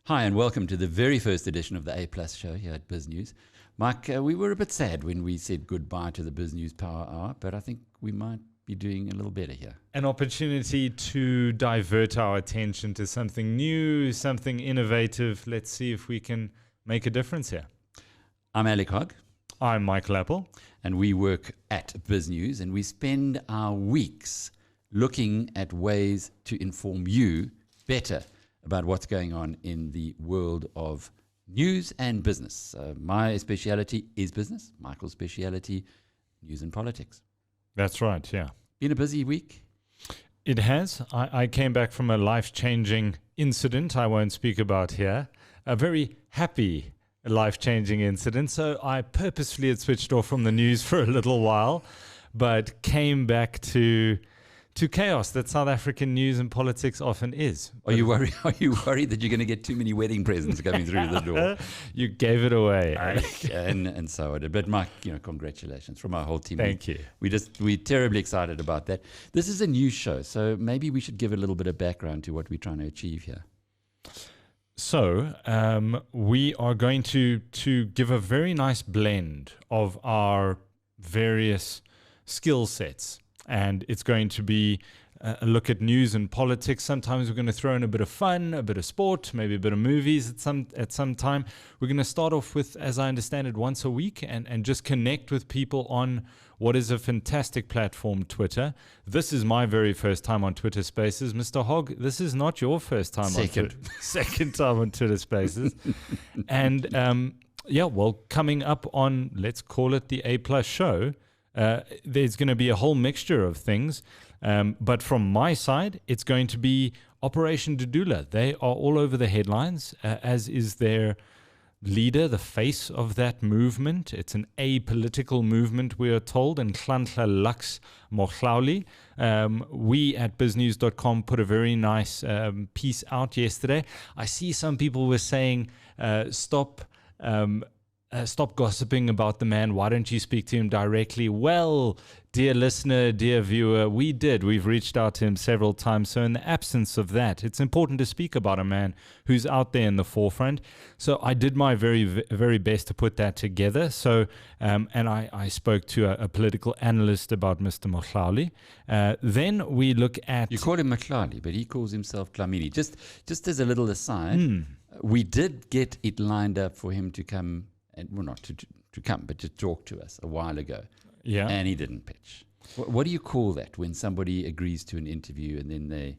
Hi, and welcome to the very first edition of the A+ show here at BizNews. Mike, we were a bit sad when we said goodbye to the BizNews Power Hour, but I think we might be doing a little better here. An opportunity to divert our attention to something new, something innovative. Let's see if we can make a difference here. I'm Alec Hogg. I'm Michael Appel. And we work at BizNews, and we spend our weeks looking at ways to inform you better about what's going on in the world of news and business. My speciality is business. Michael's speciality, news and politics. That's right, yeah. Been a busy week? It has. I came back from a life-changing incident I won't speak about here. A very happy life-changing incident. So I purposefully had switched off from the news for a little while, but came back to chaos that South African news and politics often is. Are you worried that you're going to get too many wedding presents coming through the door? You gave it away. and so I did. But Mike, congratulations from our whole team. Thank you. We're terribly excited about that. This is a new show, so maybe we should give a little bit of background to what we're trying to achieve here. So we are going to give a very nice blend of our various skill sets. And it's going to be a look at news and politics. Sometimes we're going to throw in a bit of fun, a bit of sport, maybe a bit of movies at some time. We're going to start off with, as I understand it, once a week and just connect with people on what is a fantastic platform, Twitter. This is my very first time on Twitter Spaces. Mr. Hogg, this is not your first time second time on Twitter Spaces. And coming up on, let's call it the A+ show, there's going to be a whole mixture of things. But from my side, it's going to be Operation Dudula. They are all over the headlines, as is their leader, the face of that movement. It's an apolitical movement, we are told, and Nhlanhla Lux Mahloele. We at biznews.com put a very nice piece out yesterday. I see some people were saying, stop gossiping about the man. Why don't you speak to him directly? Well, dear listener, dear viewer, we've reached out to him several times. So in the absence of that, it's important to speak about a man who's out there in the forefront. So I did my very, very best to put that together. So, and I spoke to a political analyst about Mr. Mahloele. Then we look at... You call him Mahloele, but he calls himself Dlamini. Just as a little aside, we did get it lined up for him to come, and well, not to come, but to talk to us a while ago. Yeah. And he didn't pitch. What do you call that when somebody agrees to an interview and then they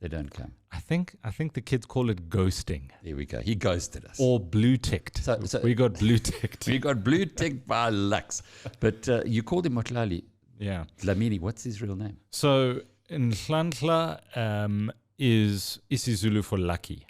don't come? I think the kids call it ghosting. There we go. He ghosted us. Or blue-ticked. So we got blue-ticked. We got blue-ticked by Lux. But you called him Mahloele. Yeah. Dlamini, what's his real name? So Nhlanhla is isiZulu for lucky.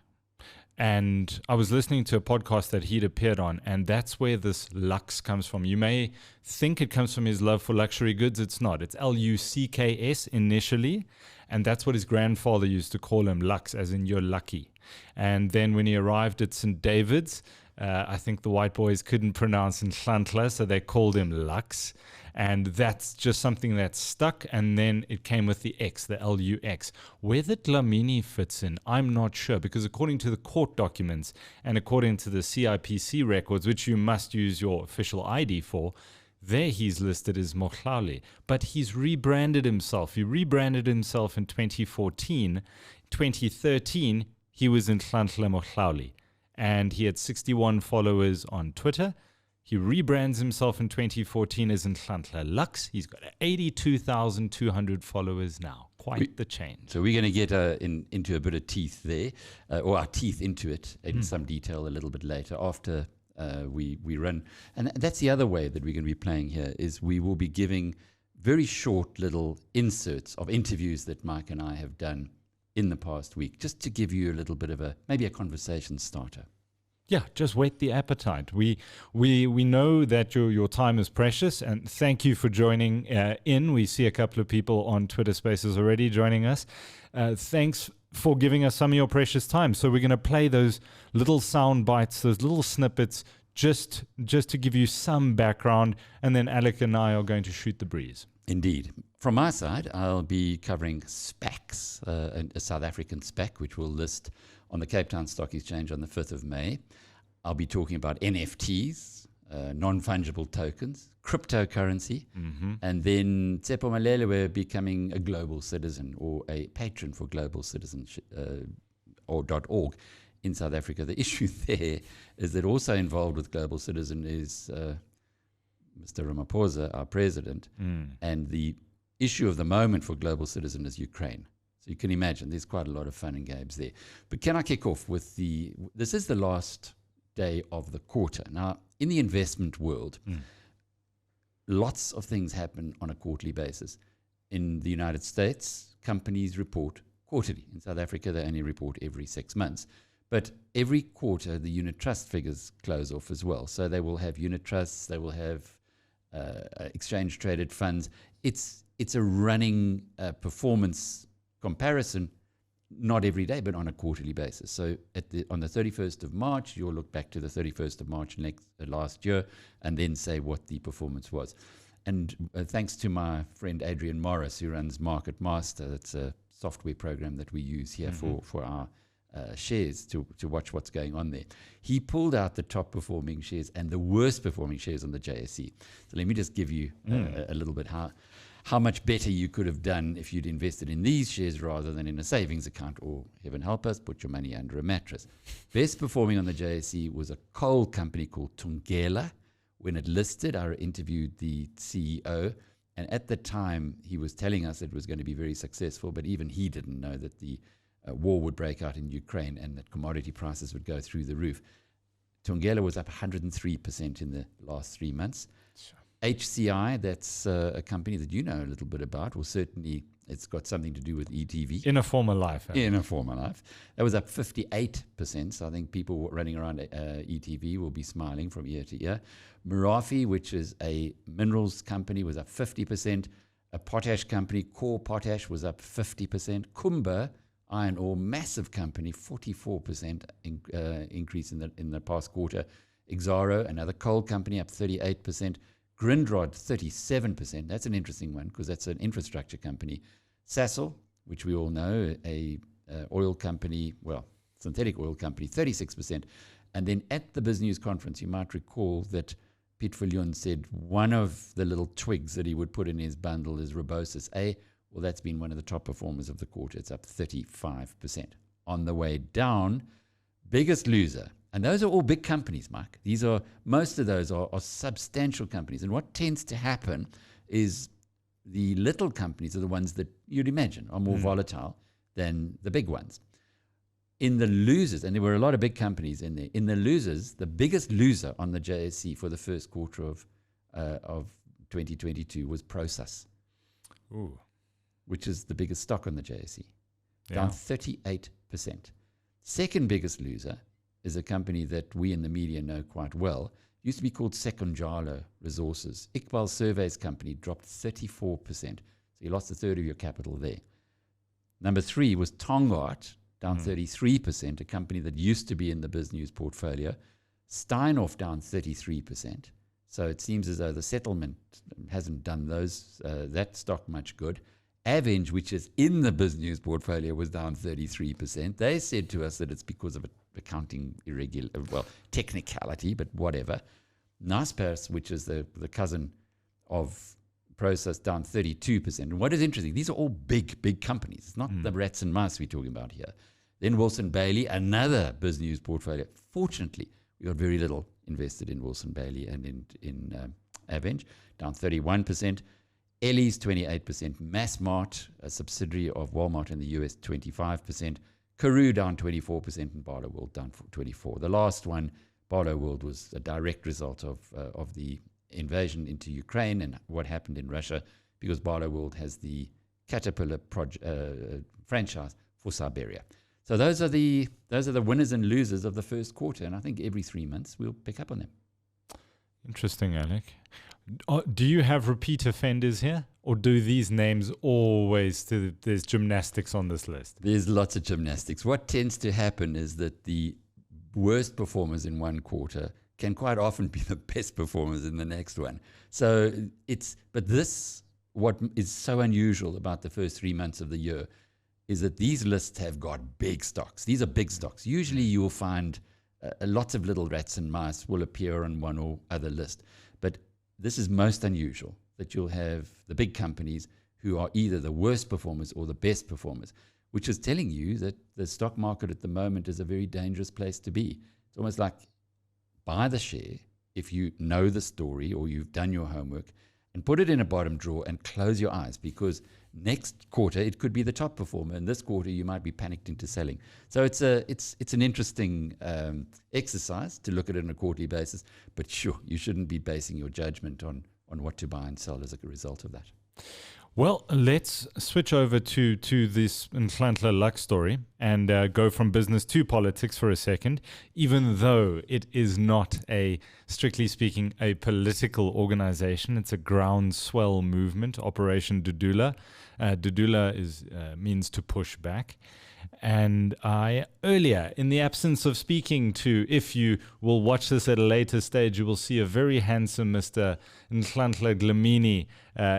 And I was listening to a podcast that he'd appeared on, and that's where this Lux comes from. You may think it comes from his love for luxury goods. It's not. It's Lucks initially, and that's what his grandfather used to call him, Lux, as in you're lucky. And then when he arrived at St. David's, I think the white boys couldn't pronounce Nhlanhla, so they called him Lux. And that's just something that stuck. And then it came with the X, the Lux. Where the Dlamini fits in, I'm not sure. Because according to the court documents and according to the CIPC records, which you must use your official ID for, there he's listed as Mahloele. But he's rebranded himself. He rebranded himself in 2014. 2013, he was Nhlanhla Mahloele. And he had 61 followers on Twitter. He rebrands himself in 2014 as Nhlanhla Lux. He's got 82,200 followers now. Quite the change. So we're going to get into a bit of teeth there, or our teeth into it in some detail a little bit later after we run. And that's the other way that we're going to be playing here is we will be giving very short little inserts of interviews that Mike and I have done in the past week, just to give you a little bit of maybe a conversation starter. Yeah, just whet the appetite. We know that your time is precious, and thank you for joining in. We see a couple of people on Twitter Spaces already joining us. Thanks for giving us some of your precious time. So we're going to play those little sound bites, those little snippets, just to give you some background, and then Alec and I are going to shoot the breeze. Indeed. From my side, I'll be covering SPACs, a South African SPAC, which will list on the Cape Town Stock Exchange on the 5th of May. I'll be talking about NFTs, non-fungible tokens, cryptocurrency, and then Tshepo Mahloele, we're becoming a global citizen or a patron for global citizenship or .org in South Africa. The issue there is that also involved with global citizen is Mr. Ramaphosa, our president, and the issue of the moment for global citizen is Ukraine. So you can imagine there's quite a lot of fun and games there. But can I kick off with this is the last day of the quarter. Now, in the investment world, lots of things happen on a quarterly basis. In the United States, companies report quarterly. In South Africa, they only report every 6 months. But every quarter, the unit trust figures close off as well. So they will have unit trusts, they will have exchange traded funds. It's a running performance comparison, not every day, but on a quarterly basis. So on the 31st of March, you'll look back to the 31st of March last year and then say what the performance was. And thanks to my friend Adrian Morris, who runs Market Master, that's a software program that we use here for our shares to watch what's going on there. He pulled out the top performing shares and the worst performing shares on the JSE. So let me just give you a little bit how much better you could have done if you'd invested in these shares rather than in a savings account, or heaven help us, put your money under a mattress. Best performing on the JSE was a coal company called Thungela. When it listed, I interviewed the CEO, and at the time he was telling us it was going to be very successful, but even he didn't know that the war would break out in Ukraine and that commodity prices would go through the roof. Thungela was up 103% in the last 3 months. Sure. HCI, that's a company that you know a little bit about, or certainly it's got something to do with ETV. In a former life. In a former life. That was up 58%. So I think people running around ETV will be smiling from ear to ear. Merafe, which is a minerals company, was up 50%. A potash company, Core Potash, was up 50%. Kumba, iron ore, massive company, 44% increase in the past quarter. Exaro, another coal company, up 38%. Grindrod, 37%. That's an interesting one because that's an infrastructure company. Sasol, which we all know, a oil company, well, synthetic oil company, 36%. And then at the BizNews conference, you might recall that Piet Viljoen said one of the little twigs that he would put in his bundle is Rebosis A. Well, that's been one of the top performers of the quarter. It's up 35%. On the way down, biggest loser. And those are all big companies, Mike. Most of those are substantial companies. And what tends to happen is the little companies are the ones that you'd imagine are more volatile than the big ones. In the losers, and there were a lot of big companies in there, in the losers, the biggest loser on the JSE for the first quarter of 2022 was Prosus. Ooh. Which is the biggest stock on the JSE, down 38%. Second biggest loser is a company that we in the media know quite well. It used to be called Sekunjalo Resources. Iqbal Surveys company dropped 34%. So you lost a third of your capital there. Number 3 was Tongaat, down 33%, a company that used to be in the BizNews portfolio. Steinhoff down 33%. So it seems as though the settlement hasn't done that stock much good. Avenge, which is in the BizNews portfolio, was down 33%. They said to us that it's because of accounting technicality, but whatever. Naspers, which is the cousin of Prosus, down 32%. And what is interesting, these are all big companies. It's not the rats and mice we're talking about here. Then Wilson Bailey, another BizNews portfolio. Fortunately, we got very little invested in Wilson Bailey and in Avenge, down 31%. Ellie's 28%, Massmart, a subsidiary of Walmart in the US, 25%, Karoo down 24%, and Barloworld down 24%. The last one, Barloworld, was a direct result of the invasion into Ukraine and what happened in Russia, because Barloworld has the Caterpillar franchise for Siberia. So those are the winners and losers of the first quarter, and I think every 3 months we'll pick up on them. Interesting, Alec. Do you have repeat offenders here? Or do these names always, there's gymnastics on this list? There's lots of gymnastics. What tends to happen is that the worst performers in one quarter can quite often be the best performers in the next one. So but this what is so unusual about the first 3 months of the year is that these lists have got big stocks. These are big stocks. Usually you will find lots of little rats and mice will appear on one or other list. But this is most unusual, that you'll have the big companies who are either the worst performers or the best performers, which is telling you that the stock market at the moment is a very dangerous place to be. It's almost like buy the share if you know the story or you've done your homework, and put it in a bottom drawer and close your eyes, because next quarter it could be the top performer, and this quarter you might be panicked into selling. So it's an interesting exercise to look at it on a quarterly basis, but sure, you shouldn't be basing your judgment on what to buy and sell as a result of that. Well, let's switch over to this Nhlanhla Lux story and go from business to politics for a second, even though it is not strictly speaking, a political organization. It's a groundswell movement, Operation Dudula. Dudula means to push back. And I earlier, in the absence of speaking to, if you will watch this at a later stage, you will see a very handsome Mr. Nhlanhla Dlamini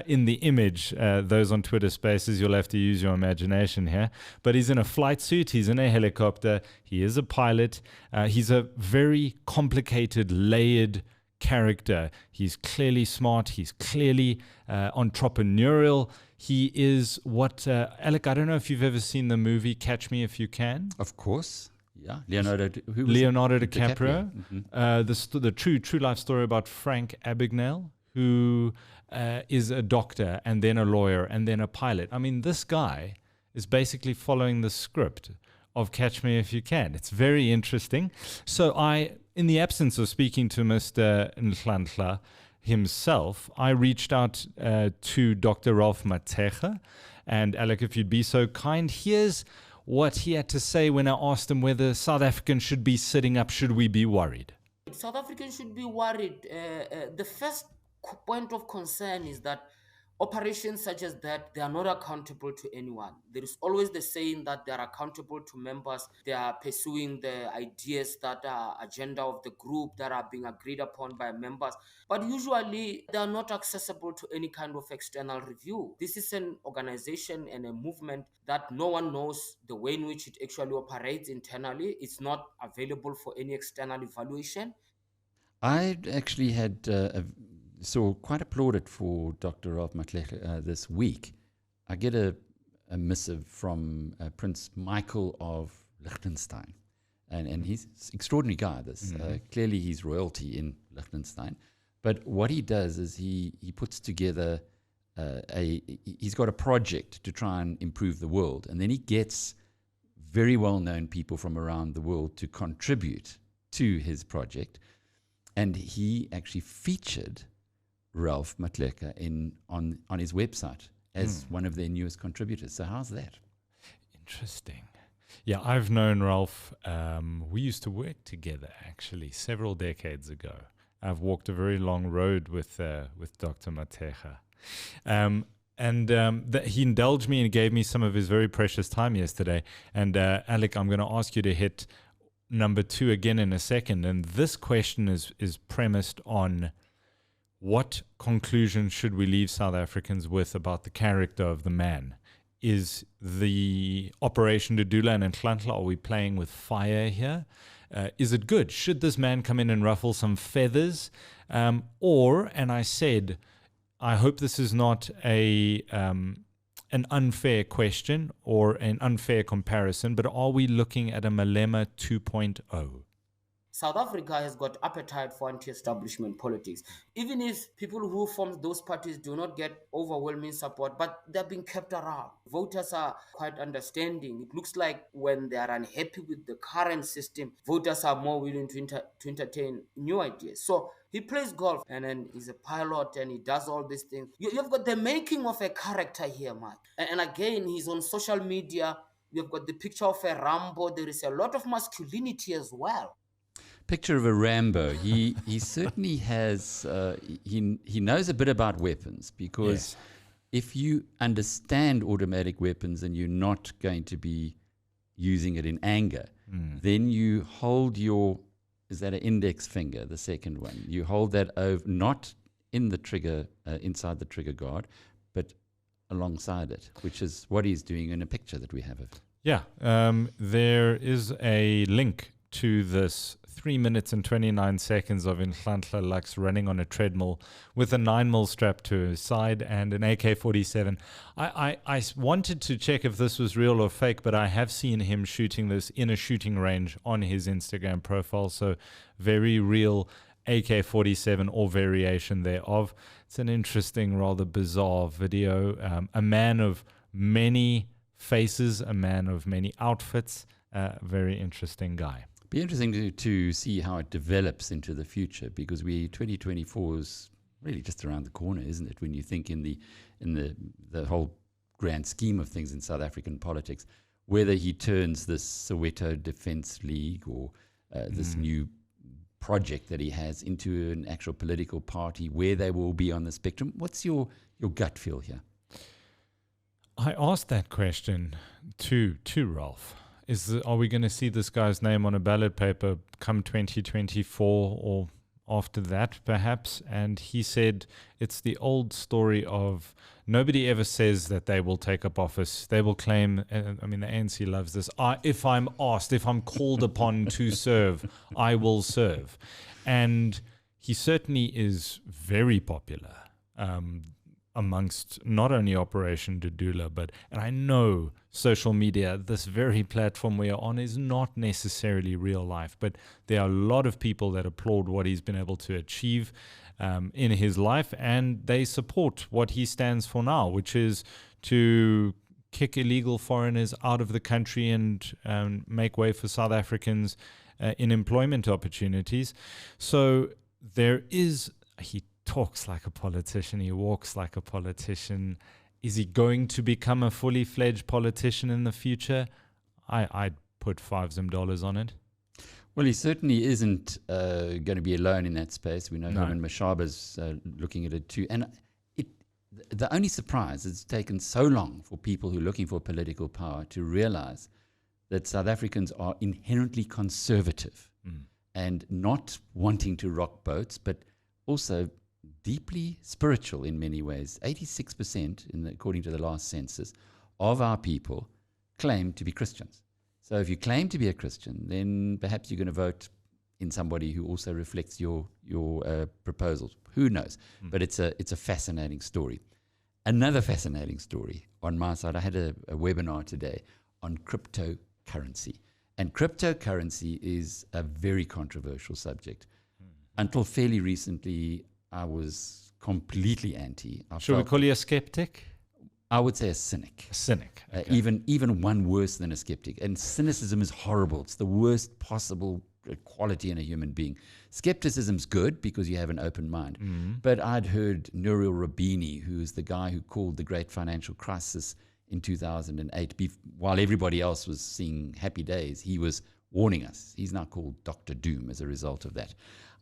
in the image. Those on Twitter Spaces, you'll have to use your imagination here. But he's in a flight suit, he's in a helicopter, he is a pilot. He's a very complicated, layered character. He's clearly smart, he's clearly entrepreneurial. He is what, Alec, I don't know if you've ever seen the movie Catch Me If You Can. Of course, yeah. Leonardo DiCaprio. Mm-hmm. The true life story about Frank Abagnale, who is a doctor and then a lawyer and then a pilot. I mean, this guy is basically following the script of Catch Me If You Can. It's very interesting. So in the absence of speaking to Mr. Nhlanhla himself, I reached out to Dr. Ralph Matega. And Alec, if you'd be so kind, here's what he had to say when I asked him whether South Africans should be sitting up. Should we be worried? South Africans should be worried. The first point of concern is that operations such as that, they are not accountable to anyone. There is always the saying that they are accountable to members. They are pursuing the ideas that are agenda of the group that are being agreed upon by members. But usually they are not accessible to any kind of external review. This is an organization and a movement that no one knows the way in which it actually operates internally. It's not available for any external evaluation. I actually had quite applauded for Dr. Ralph Matlega this week. I get a missive from Prince Michael of Liechtenstein, and he's an extraordinary guy. Clearly he's royalty in Liechtenstein, but what he does is he puts together he's got a project to try and improve the world, and then he gets very well-known people from around the world to contribute to his project, and he actually featured Ralph Matlega on his website as one of their newest contributors. So how's that? Interesting. Yeah, I've known Ralph. We used to work together actually several decades ago. I've walked a very long road with Dr. Matega. He indulged me and gave me some of his very precious time yesterday. And Alec, I'm going to ask you to hit number 2 again in a second. And this question is premised on: what conclusion should we leave South Africans with about the character of the man? Is the Operation Dudula and Nhlanhla, are we playing with fire here? Is it good? Should this man come in and ruffle some feathers? And I said, I hope this is not an unfair question or an unfair comparison, but are we looking at a Malema 2.0? South Africa has got appetite for anti-establishment politics. Even if people who form those parties do not get overwhelming support, but they're being kept around. Voters are quite understanding. It looks like when they are unhappy with the current system, voters are more willing to entertain new ideas. So he plays golf, and then he's a pilot, and he does all these things. You've got the making of a character here, Mike. And again, he's on social media. You've got the picture of a Rambo. There is a lot of masculinity as well. Picture of a Rambo. He certainly has. He knows a bit about weapons, because if you understand automatic weapons and you're not going to be using it in anger, then you hold is that an index finger, the second one? You hold that over, not in the trigger, inside the trigger guard, but alongside it, which is what he's doing in a picture that we have of. Yeah, there is a link to this 3 minutes and 29 seconds of Nhlanhla Lux running on a treadmill with a 9mm strap to his side and an AK-47. I wanted to check if this was real or fake, but I have seen him shooting this in a shooting range on his Instagram profile, so very real AK-47 or variation thereof. It's an interesting, rather bizarre video. A man of many faces, a man of many outfits, very interesting guy. Be interesting to see how it develops into the future, because 2024 is really just around the corner, isn't it? When you think in the whole grand scheme of things in South African politics, whether he turns this Soweto Defence League or this new project that he has into an actual political party, where they will be on the spectrum. What's your gut feel here? I asked that question to Ralph. Are we going to see this guy's name on a ballot paper come 2024 or after that, perhaps? And he said it's the old story of nobody ever says that they will take up office. They will claim, I mean, the ANC loves this. If I'm asked, if I'm called upon to serve, I will serve. And he certainly is very popular amongst not only Operation Dudula, and I know social media, this very platform we are on, is not necessarily real life, but there are a lot of people that applaud what he's been able to achieve in his life, and they support what he stands for now, which is to kick illegal foreigners out of the country and make way for South Africans in employment opportunities. So there is, he talks like a politician, he walks like a politician. Is he going to become a fully fledged politician in the future? I'd put $5 on it. Well, he certainly isn't going to be alone in that space. We know Herman Mashaba's looking at it too. And the only surprise is it's taken so long for people who are looking for political power to realize that South Africans are inherently conservative and not wanting to rock boats, but also deeply spiritual in many ways. 86%, according to the last census, of our people claim to be Christians. So if you claim to be a Christian, then perhaps you're going to vote in somebody who also reflects your proposals. Who knows? But it's a fascinating story. Another fascinating story on my side, I had a webinar today on cryptocurrency. And cryptocurrency is a very controversial subject. Until fairly recently, I was completely anti. Should we call you a skeptic? I would say a cynic. A cynic. Okay. Even one worse than a skeptic. And cynicism is horrible. It's the worst possible quality in a human being. Skepticism's good because you have an open mind. But I'd heard Nouriel Roubini, who's the guy who called the great financial crisis in 2008, while everybody else was seeing happy days, he was warning us. He's now called Dr. Doom as a result of that.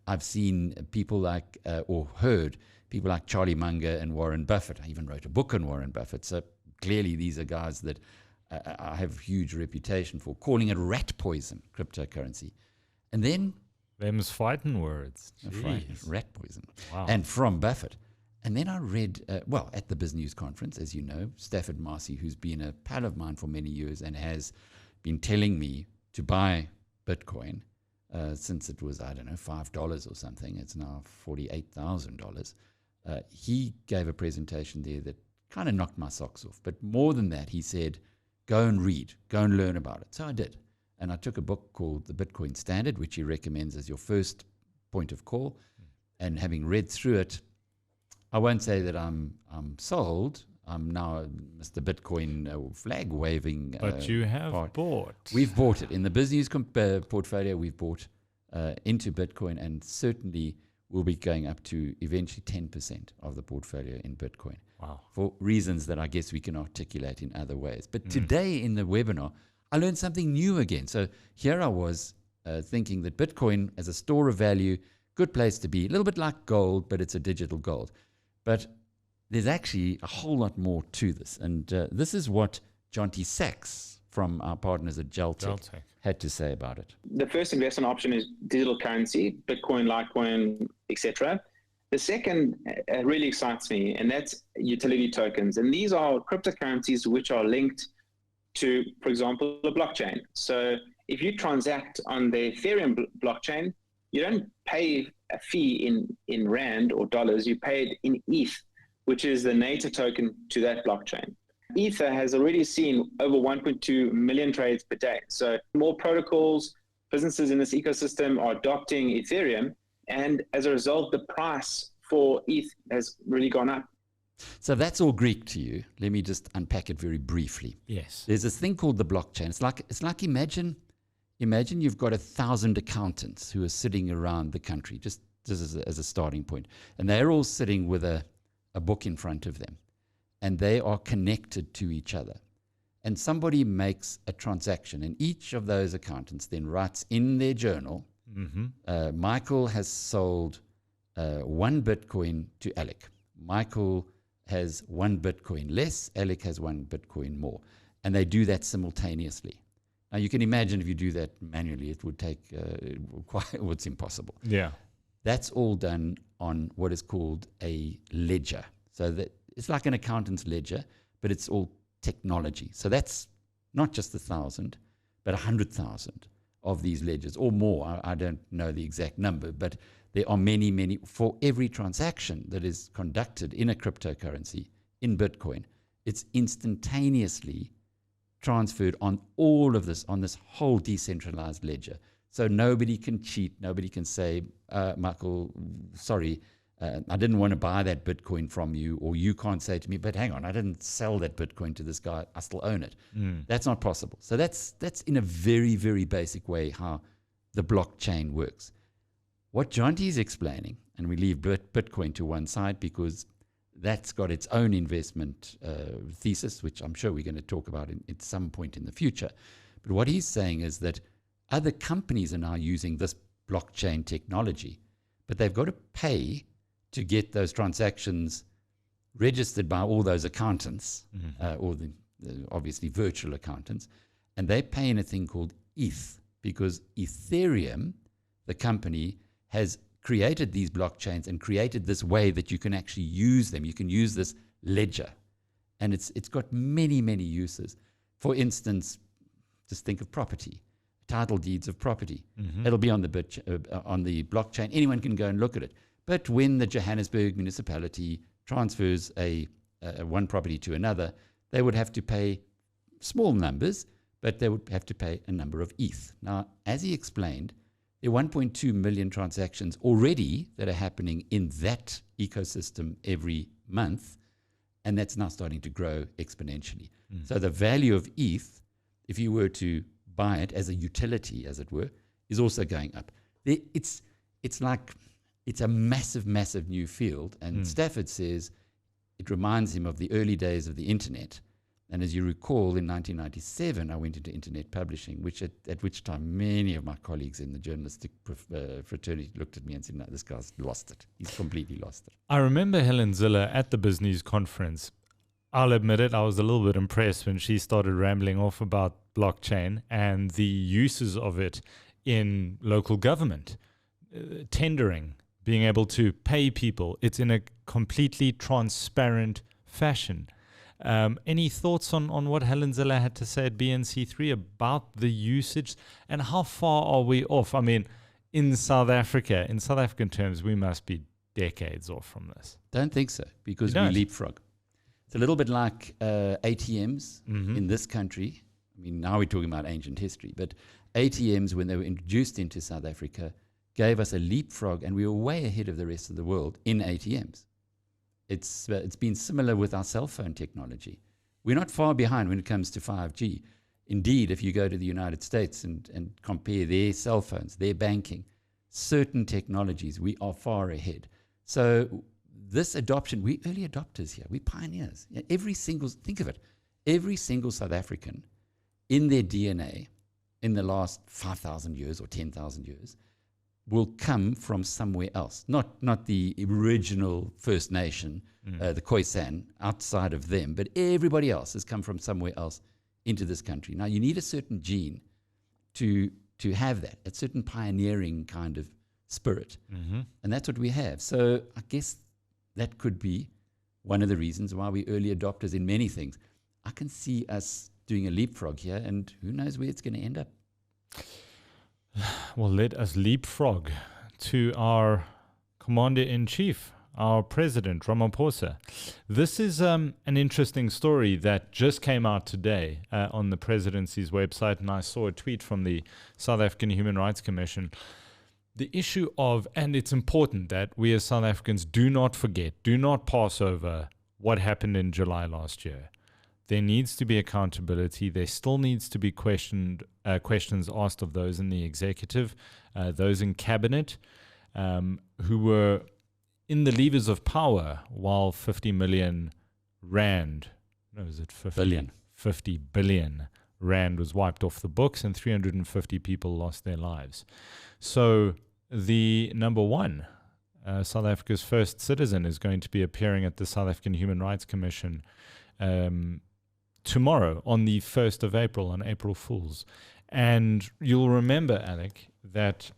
I've seen people like, or heard people like Charlie Munger and Warren Buffett. I even wrote a book on Warren Buffett. So clearly these are guys that I have huge reputation for, calling it rat poison, cryptocurrency. And then... Them's fighting words. Rat poison. Wow. And from Buffett. And then I read, at the BizNews conference, as you know, Stafford Marcy, who's been a pal of mine for many years and has been telling me to buy Bitcoin, since it was, I don't know, $5 or something. It's now $48,000. He gave a presentation there that kind of knocked my socks off. But more than that, he said, go and read, go and learn about it. So I did. And I took a book called The Bitcoin Standard, which he recommends as your first point of call. And having read through it, I won't say that I'm sold. I'm now Mr. Bitcoin flag waving. But you have bought. We've bought it. In the BizNews portfolio, we've bought into Bitcoin, and certainly we'll be going up to eventually 10% of the portfolio in Bitcoin. Wow. For reasons that I guess we can articulate in other ways. But today in the webinar, I learned something new again. So here I was thinking that Bitcoin as a store of value, good place to be, a little bit like gold, but it's a digital gold. But there's actually a whole lot more to this. And this is what Jonty Sachs from our partners at Geopolitics had to say about it. The first investment option is digital currency, Bitcoin, Litecoin, etc. The second really excites me, and that's utility tokens. And these are cryptocurrencies which are linked to, for example, a blockchain. So if you transact on the Ethereum blockchain, you don't pay a fee in Rand or dollars, you pay it in ETH, which is the native token to that blockchain. Ether has already seen over 1.2 million trades per day. So more protocols, businesses in this ecosystem are adopting Ethereum. And as a result, the price for ETH has really gone up. So that's all Greek to you. Let me just unpack it very briefly. Yes. There's this thing called the blockchain. It's like imagine you've got 1,000 accountants who are sitting around the country, just as a starting point. And they're all sitting with a book in front of them. And they are connected to each other. And somebody makes a transaction. And each of those accountants then writes in their journal, Michael has sold 1 Bitcoin to Alec. Michael has 1 Bitcoin less. Alec has 1 Bitcoin more. And they do that simultaneously. Now, you can imagine if you do that manually, it would take it's impossible. Yeah. That's all done on what is called a ledger. So that it's like an accountant's ledger, but it's all technology. So that's not just 1,000, but 100,000 of these ledgers or more. I don't know the exact number, but there are many, many. For every transaction that is conducted in a cryptocurrency, in Bitcoin, it's instantaneously transferred on all of this, on this whole decentralized ledger. So nobody can cheat. Nobody can say, Michael, sorry, I didn't want to buy that Bitcoin from you, or you can't say to me, but hang on, I didn't sell that Bitcoin to this guy. I still own it. That's not possible. So that's in a very, very basic way how the blockchain works. What Jonty is explaining, and we leave Bitcoin to one side because that's got its own investment thesis, which I'm sure we're going to talk about at some point in the future. But what he's saying is that other companies are now using this blockchain technology, but they've got to pay to get those transactions registered by all those accountants, or the obviously virtual accountants, and they pay in a thing called ETH, because Ethereum, the company, has created these blockchains and created this way that you can actually use them. You can use this ledger, and it's got many, many uses. For instance, just think of property, title deeds of property. It'll be on the blockchain. Anyone can go and look at it. But when the Johannesburg municipality transfers one property to another, they would have to pay small numbers, but they would have to pay a number of ETH. Now, as he explained, there are 1.2 million transactions already that are happening in that ecosystem every month, and that's now starting to grow exponentially. So the value of ETH, if you were to buy it as a utility, as it were, is also going up. It's a massive, massive new field. And Stafford says it reminds him of the early days of the internet. And as you recall, in 1997, I went into internet publishing, at which time many of my colleagues in the journalistic fraternity looked at me and said, no, this guy's lost it. He's completely lost it. I remember Helen Ziller at the BizNews conference. I'll admit it, I was a little bit impressed when she started rambling off about blockchain and the uses of it in local government, tendering, being able to pay people. It's in a completely transparent fashion. Any thoughts on what Helen Ziller had to say at BNC3 about the usage and how far are we off? I mean, in South African terms, we must be decades off from this. Don't think so, because we leapfrog. It's a little bit like ATMs in this country. I mean, now we're talking about ancient history, but ATMs, when they were introduced into South Africa, gave us a leapfrog, and we were way ahead of the rest of the world in ATMs. It's been similar with our cell phone technology. We're not far behind when it comes to 5G. Indeed, if you go to the United States and compare their cell phones, their banking, certain technologies, we are far ahead. So this adoption, we're early adopters here. We're pioneers. Think of it, every single South African in their DNA in the last 5,000 years or 10,000 years will come from somewhere else, not the original First Nation, the Khoisan, outside of them, but everybody else has come from somewhere else into this country. Now, you need a certain gene to have that, a certain pioneering kind of spirit. Mm-hmm. And that's what we have. So I guess that could be one of the reasons why we're early adopters in many things. I can see us doing a leapfrog here, and who knows where it's going to end up. Well, let us leapfrog to our Commander-in-Chief, our President, Ramaphosa. This is an interesting story that just came out today on the presidency's website, and I saw a tweet from the South African Human Rights Commission. The issue of, and it's important that we as South Africans do not forget, do not pass over what happened in July last year. There needs to be accountability. There still needs to be questions asked of those in the executive, those in cabinet, who were in the levers of power while 50 million rand, no, is it 50? Billion. 50 billion rand was wiped off the books and 350 people lost their lives. So the number one, South Africa's first citizen, is going to be appearing at the South African Human Rights Commission tomorrow on the 1st of April, on April Fool's. And you'll remember, Alec, that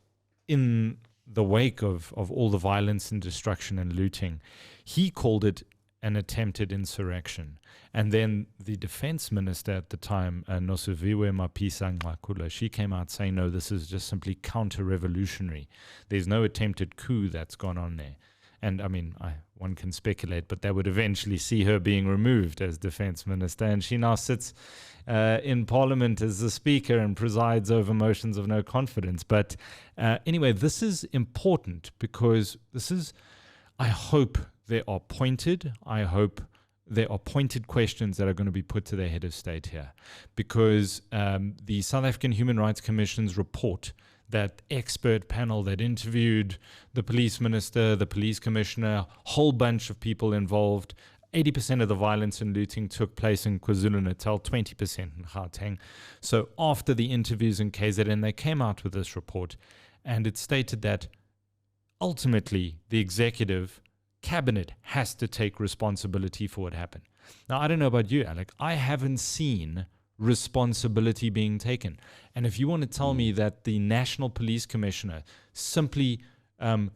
in the wake of all the violence and destruction and looting, he called it an attempted insurrection. And then the defense minister at the time, Nosiviwe Mapisa-Nqakula, she came out saying, no, this is just simply counter-revolutionary. There's no attempted coup that's gone on there. And I mean, one can speculate, but that would eventually see her being removed as defense minister. And she now sits in parliament as the speaker and presides over motions of no confidence. But anyway, this is important because this is, I hope there are pointed questions that are going to be put to the head of state here. Because the South African Human Rights Commission's report, that expert panel that interviewed the police minister, the police commissioner, a whole bunch of people involved. 80% of the violence and looting took place in KwaZulu-Natal, 20% in Gauteng. So after the interviews in KZN, they came out with this report, and it stated that ultimately the executive cabinet has to take responsibility for what happened. Now, I don't know about you, Alec. I haven't seen responsibility being taken. And if you want to tell me that the National Police Commissioner simply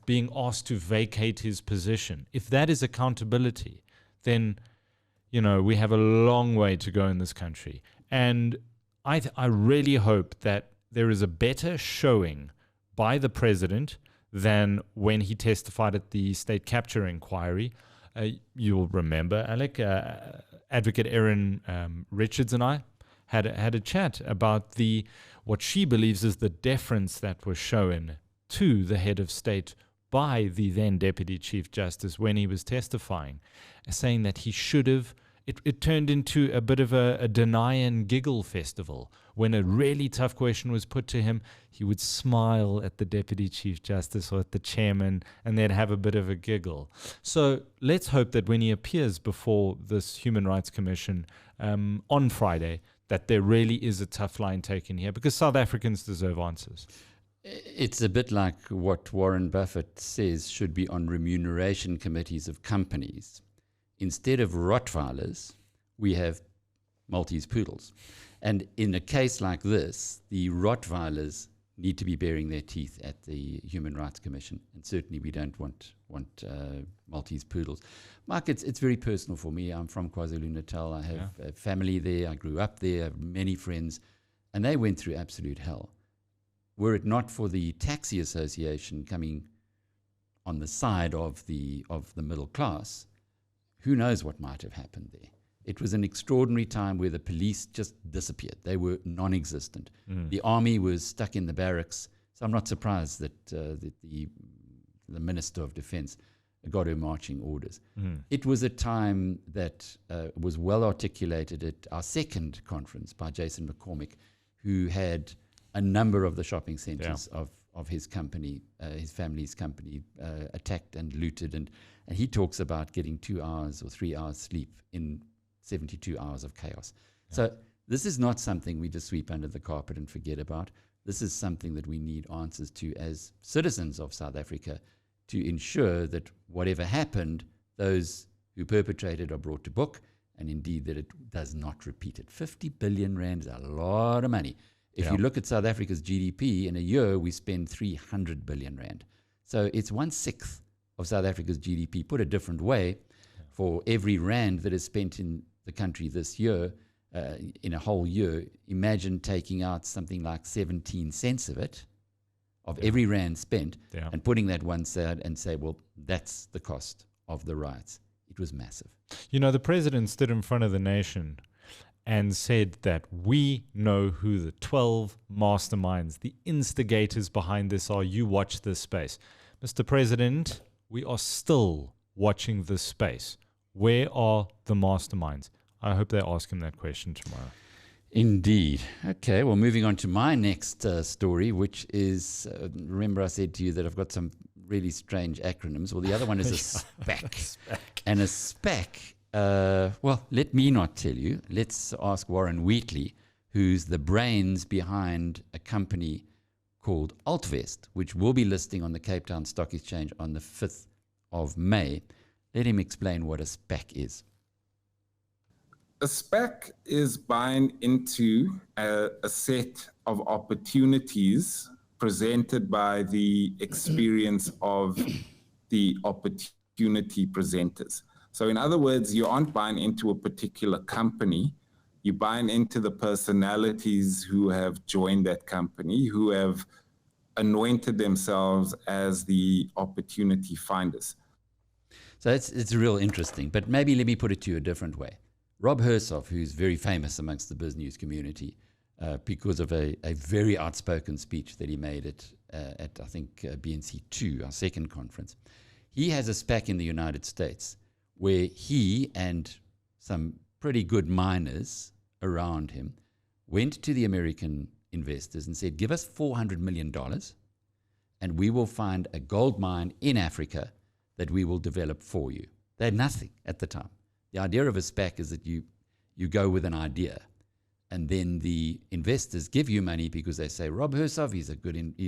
being asked to vacate his position, if that is accountability, then, we have a long way to go in this country. And I really hope that there is a better showing by the president than when he testified at the state capture inquiry. You'll remember, Alec, Advocate Erin Richards and I had a chat about what she believes is the deference that was shown to the head of state by the then Deputy Chief Justice when he was testifying, saying that he should have. It turned into a bit of a deny and giggle festival. When a really tough question was put to him, he would smile at the Deputy Chief Justice or at the chairman, and they'd have a bit of a giggle. So let's hope that when he appears before this Human Rights Commission on Friday, that there really is a tough line taken here, because South Africans deserve answers. It's a bit like what Warren Buffett says should be on remuneration committees of companies. Instead of Rottweilers, we have Maltese poodles. And in a case like this, the Rottweilers need to be baring their teeth at the Human Rights Commission. And certainly we don't want Maltese poodles. Mark, it's very personal for me. I'm from KwaZulu-Natal. I have a family there. I grew up there. I have many friends. And they went through absolute hell. Were it not for the taxi association coming on the side of the middle class, who knows what might have happened there. It was an extraordinary time where the police just disappeared. They were non-existent. The army was stuck in the barracks. So I'm not surprised that the Minister of Defense got her marching orders. It was a time that was well articulated at our second conference by Jason McCormick, who had a number of the shopping centers of his company, his family's company, attacked and looted. And he talks about getting 2 hours or 3 hours sleep in 72 hours of chaos. So this is not something we just sweep under the carpet and forget about. This is something that we need answers to as citizens of South Africa, to ensure that whatever happened, those who perpetrated are brought to book, and indeed that it does not repeat it. 50 billion rand is a lot of money. If you look at South Africa's GDP, in a year we spend 300 billion rand. So it's 1/6 of South Africa's GDP. Put a different way, for every rand that is spent in the country this year, in a whole year, imagine taking out something like 17 cents of it, of every rand spent, and putting that one side and say, well, that's the cost of the riots. It was massive. You know, the president stood in front of the nation and said that we know who the 12 masterminds, the instigators behind this are. You watch this space. Mr. President, we are still watching this space. Where are the masterminds? I hope they ask him that question tomorrow. Indeed. Okay, well, moving on to my next story, which is, remember I said to you that I've got some really strange acronyms. Well, the other one is a SPAC. And a SPAC, well, let me not tell you. Let's ask Warren Wheatley, who's the brains behind a company called AltVest, which will be listing on the Cape Town Stock Exchange on the 5th of May. Let him explain what a SPAC is. A SPAC is buying into a set of opportunities presented by the experience of the opportunity presenters. So in other words, you aren't buying into a particular company, you're buying into the personalities who have joined that company, who have anointed themselves as the opportunity finders. So it's real interesting, but maybe let me put it to you a different way. Rob Hersov, who's very famous amongst the BizNews community because of a very outspoken speech that he made at I think, BNC2, our second conference. He has a SPAC in the United States where he and some pretty good miners around him went to the American investors and said, give us $400 million and we will find a gold mine in Africa that we will develop for you. They had nothing at the time. The idea of a SPAC is that you go with an idea, and then the investors give you money because they say, Rob Hersov, he's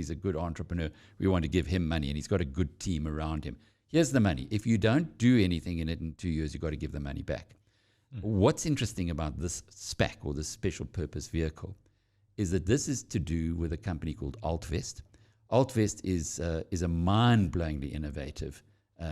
a good entrepreneur. We want to give him money, and he's got a good team around him. Here's the money. If you don't do anything in it in 2 years, you've got to give the money back. What's interesting about this SPAC, or this special purpose vehicle, is that this is to do with a company called AltVest. AltVest is a mind-blowingly innovative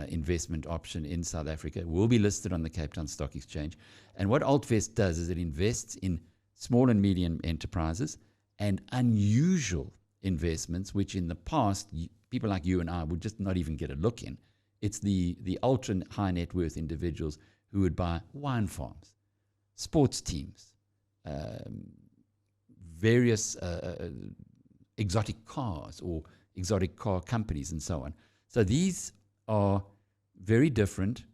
investment option in South Africa. It will be listed on the Cape Town Stock Exchange. And what AltVest does is it invests in small and medium enterprises and unusual investments, which in the past, people like you and I would just not even get a look in. It's the ultra high net worth individuals who would buy wine farms, sports teams, various exotic cars or exotic car companies and so on. So these are very different,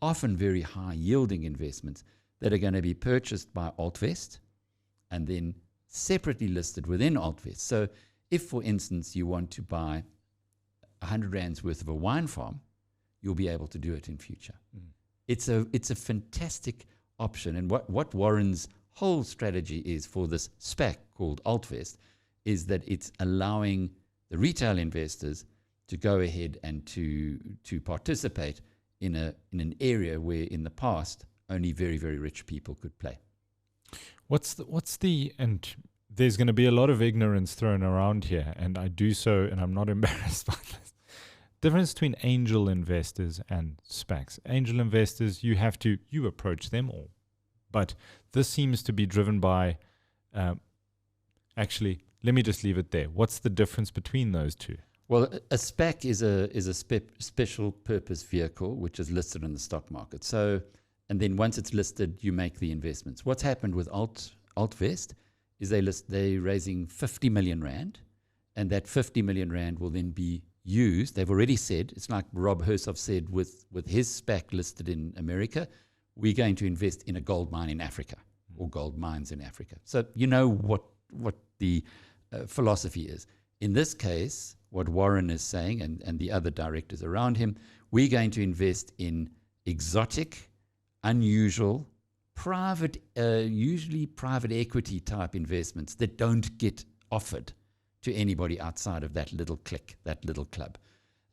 often very high yielding investments that are going to be purchased by AltVest and then separately listed within AltVest. So if, for instance, you want to buy 100 rands worth of a wine farm, you'll be able to do it in future. It's a fantastic option. And what Warren's whole strategy is for this SPAC called AltVest is that it's allowing the retail investors to go ahead and to participate in an area where in the past only very, very rich people could play. And there's going to be a lot of ignorance thrown around here, and I do so, and I'm not embarrassed by this. Difference between angel investors and SPACs. Angel investors, you approach them all, but this seems to be driven by. Actually, let me just leave it there. What's the difference between those two? Well, a SPAC is a special purpose vehicle which is listed in the stock market. So, and then once it's listed, you make the investments. What's happened with AltVest is they're raising 50 million rand, and that 50 million rand will then be used. They've already said, it's like Rob Hersov said with his SPAC listed in America, we're going to invest in a gold mine in Africa or gold mines in Africa. So you know what the philosophy is. In this case, what Warren is saying and the other directors around him, we're going to invest in exotic, unusual, usually private equity type investments that don't get offered to anybody outside of that little clique, that little club.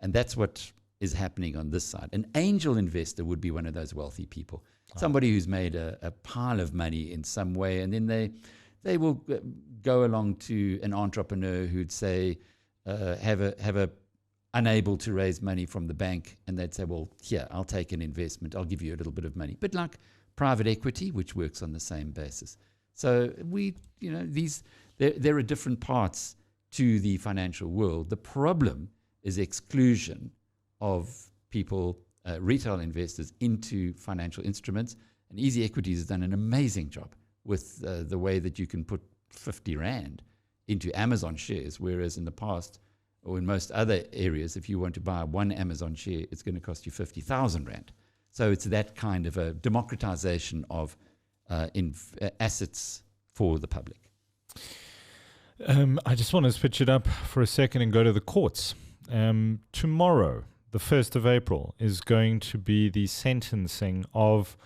And that's what is happening on this side. An angel investor would be one of those wealthy people, somebody who's made a pile of money in some way, and then they will go along to an entrepreneur who'd say, have a unable to raise money from the bank, and they'd say, well, here, I'll take an investment, I'll give you a little bit of money. But like private equity, which works on the same basis. So there are different parts to the financial world. The problem is exclusion of people, retail investors, into financial instruments. And Easy Equities has done an amazing job with the way that you can put 50 Rand into Amazon shares, whereas in the past, or in most other areas, if you want to buy one Amazon share, it's going to cost you 50,000 Rand. So it's that kind of a democratization of assets for the public. I just want to switch it up for a second and go to the courts. Tomorrow, the 1st of April, is going to be the sentencing of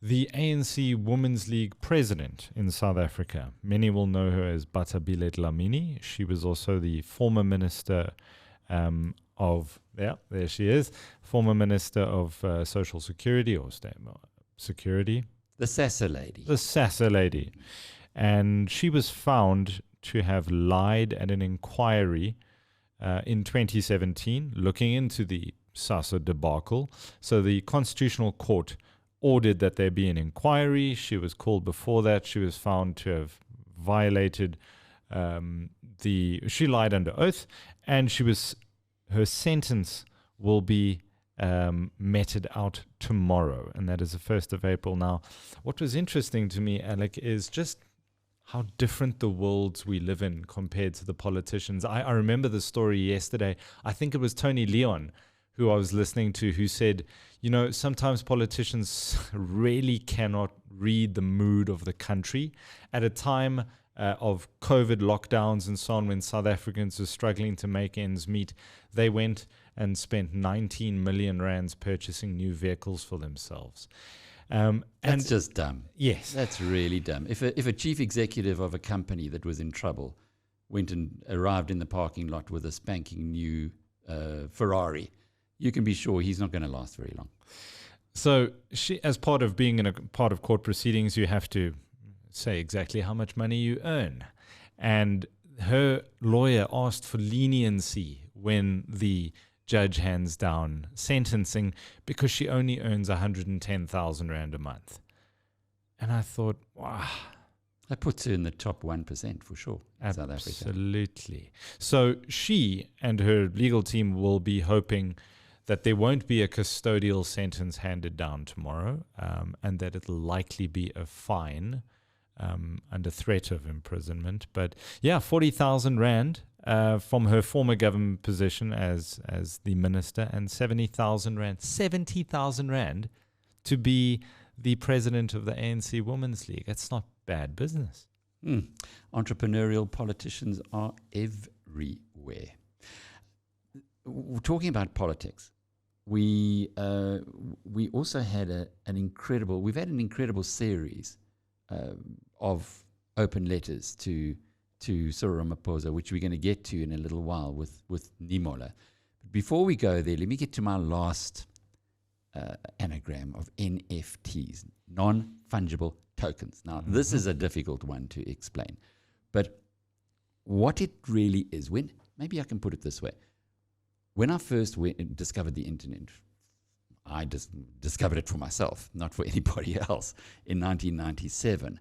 the ANC Women's League president in South Africa. Many will know her as Bathabile Dlamini. She was also the former minister there she is, former minister of social security or security. The Sassa lady. The Sassa lady. And she was found to have lied at an inquiry in 2017, looking into the Sassa debacle. So the Constitutional Court ordered that there be an inquiry. She was called before that. She was found to have violated she lied under oath, and her sentence will be meted out tomorrow, and that is the 1st of April. Now, what was interesting to me, Alec, is just how different the worlds we live in compared to the politicians. I remember the story yesterday. I think it was Tony Leon who I was listening to, who said, sometimes politicians really cannot read the mood of the country. At a time of COVID lockdowns and so on, when South Africans were struggling to make ends meet, they went and spent 19 million rands purchasing new vehicles for themselves. That's just dumb. Yes. That's really dumb. If a chief executive of a company that was in trouble went and arrived in the parking lot with a spanking new Ferrari, you can be sure he's not going to last very long. So she, as part of being in a part of court proceedings, you have to say exactly how much money you earn. And her lawyer asked for leniency when the judge hands down sentencing because she only earns 110,000 Rand a month. And I thought, wow. That puts her in the top 1% for sure in South Africa. Absolutely. So she and her legal team will be hoping that there won't be a custodial sentence handed down tomorrow, and that it'll likely be a fine under threat of imprisonment. But yeah, 40,000 Rand from her former government position as the minister, and 70,000 Rand to be the president of the ANC Women's League. That's not bad business. Entrepreneurial politicians are everywhere. Talking about politics, we also had an incredible series of open letters to Cyril Ramaphosa, which we're going to get to in a little while with Niemoller. Before we go there, let me get to my last anagram of NFTs, non-fungible tokens. Now, this is a difficult one to explain, but what it really is, maybe I can put it this way. When I first discovered the internet, I just discovered it for myself, not for anybody else, in 1997.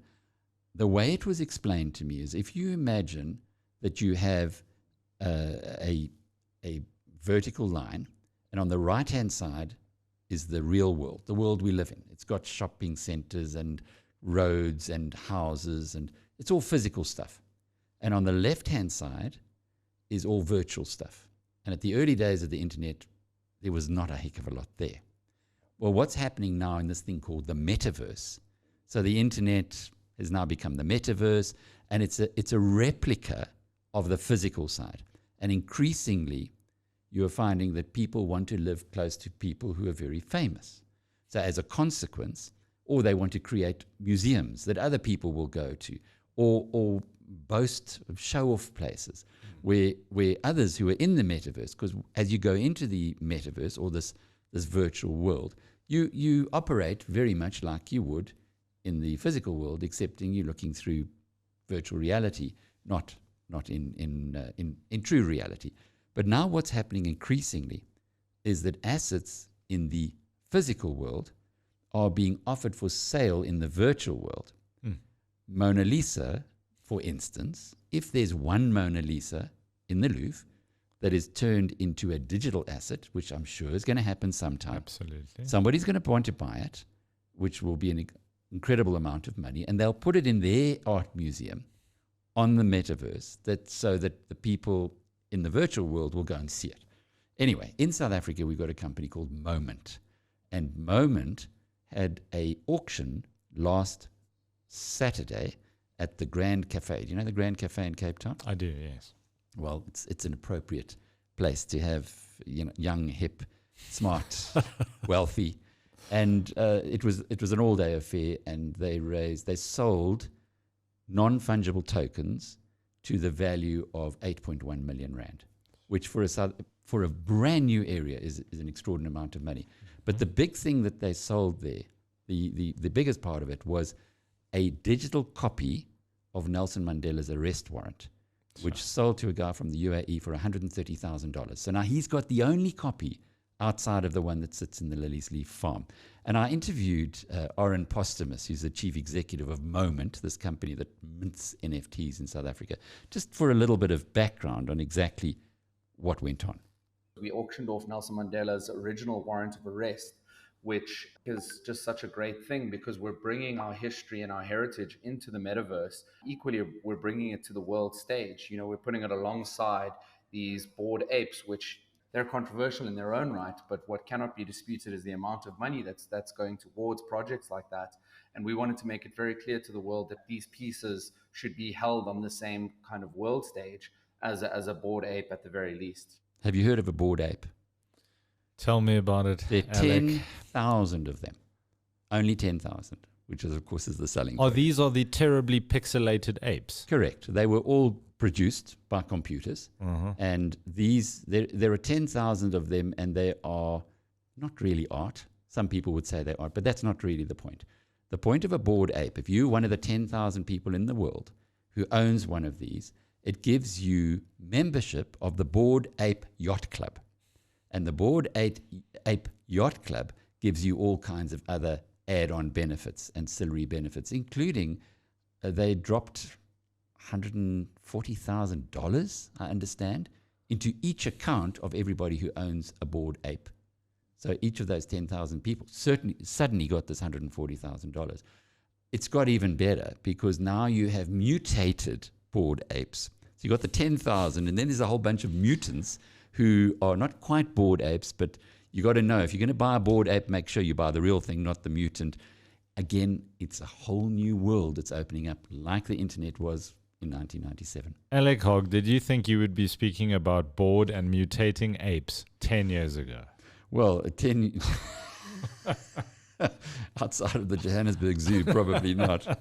The way it was explained to me is, if you imagine that you have a vertical line, and on the right-hand side is the real world, the world we live in. It's got shopping centers and roads and houses, and it's all physical stuff. And on the left-hand side is all virtual stuff. And at the early days of the internet, there was not a heck of a lot there. Well, what's happening now in this thing called the Metaverse? So the internet has now become the Metaverse, and it's a replica of the physical side. And increasingly, you're finding that people want to live close to people who are very famous. So as a consequence, or they want to create museums that other people will go to, or boast of show-off places where others who are in the metaverse, because as you go into the metaverse or this virtual world, you operate very much like you would in the physical world, excepting you're looking through virtual reality, not in true reality. But now what's happening increasingly is that assets in the physical world are being offered for sale in the virtual world. Mona Lisa, for instance, if there's one Mona Lisa in the Louvre that is turned into a digital asset, which I'm sure is going to happen sometime. Absolutely. Somebody's going to want to buy it, which will be an incredible amount of money, and they'll put it in their art museum on the metaverse, so that the people in the virtual world will go and see it. Anyway, in South Africa, we've got a company called Moment. And Moment had a auction last Saturday at the Grand Cafe. Do you know the Grand Cafe in Cape Town? I do, yes. Well, it's an appropriate place to have young, hip, smart, wealthy. And it was an all-day affair, and they sold non-fungible tokens to the value of 8.1 million rand, which for a brand new area is an extraordinary amount of money. But the big thing that they sold there, the biggest part of it, was a digital copy of Nelson Mandela's arrest warrant, which sold to a guy from the UAE for $130,000. So now he's got the only copy outside of the one that sits in the Lilies Leaf farm. And I interviewed Oren Postumus, who's the chief executive of Moment, this company that mints NFTs in South Africa, just for a little bit of background on exactly what went on. We auctioned off Nelson Mandela's original warrant of arrest, which is just such a great thing because we're bringing our history and our heritage into the metaverse. Equally, we're bringing it to the world stage. We're putting it alongside these bored apes, which they're controversial in their own right, but what cannot be disputed is the amount of money that's going towards projects like that. And we wanted to make it very clear to the world that these pieces should be held on the same kind of world stage as a bored ape at the very least. Have you heard of a bored ape? Tell me about it, There are Alec. 10,000 of them. Only 10,000, which is, of course, is the selling Oh, point. these are the terribly pixelated apes. Correct. They were all produced by computers. And there are 10,000 of them, and they are not really art. Some people would say they're art, but that's not really the point. The point of a bored ape, if you're one of the 10,000 people in the world who owns one of these, it gives you membership of the Bored Ape Yacht Club. And the Bored Ape Yacht Club gives you all kinds of other add-on benefits, ancillary benefits, including they dropped $140,000, I understand, into each account of everybody who owns a bored ape. So each of those 10,000 people suddenly got this $140,000. It's got even better because now you have mutated bored apes. So you got the 10,000, and then there's a whole bunch of mutants who are not quite bored apes, but you got to know, if you're going to buy a bored ape, make sure you buy the real thing, not the mutant. Again, it's a whole new world that's opening up, like the internet was in 1997. Alec Hogg, did you think you would be speaking about bored and mutating apes 10 years ago? Well, 10 outside of the Johannesburg Zoo, probably not.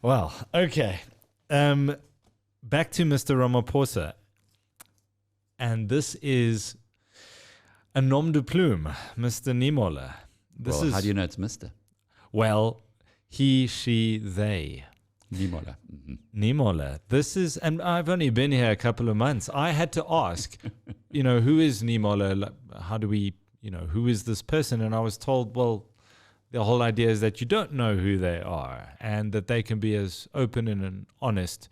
Well, okay. Back to Mr. Ramaphosa. And this is a nom de plume, Mr. Niemoller. How do you know it's Mr.? Well, he, she, they. Niemoller. Mm-hmm. Niemoller. This is, and I've only been here a couple of months. I had to ask, who is Niemoller? How do we, who is this person? And I was told, well, the whole idea is that you don't know who they are and that they can be as open and honest